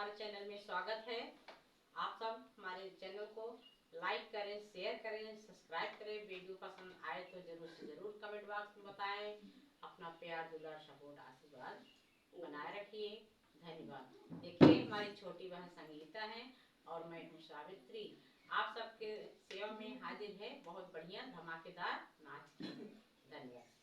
हमारे चैनल में स्वागत है। आप सब हमारे चैनल को लाइक करें, शेयर करें, सब्सक्राइब करें। वीडियो पसंद आए तो जरूर से जरूर कमेंट बॉक्स में बताएं। अपना प्यार, दुलार, सपोर्ट, आशीर्वाद बनाए रखिए। धन्यवाद। देखिए हमारी छोटी बहन संगीता है और मैं हूँ सावित्री। आप सबके सेवा में हाजिर है बहुत बढ़िया धमाकेदार नाच। धन्यवाद।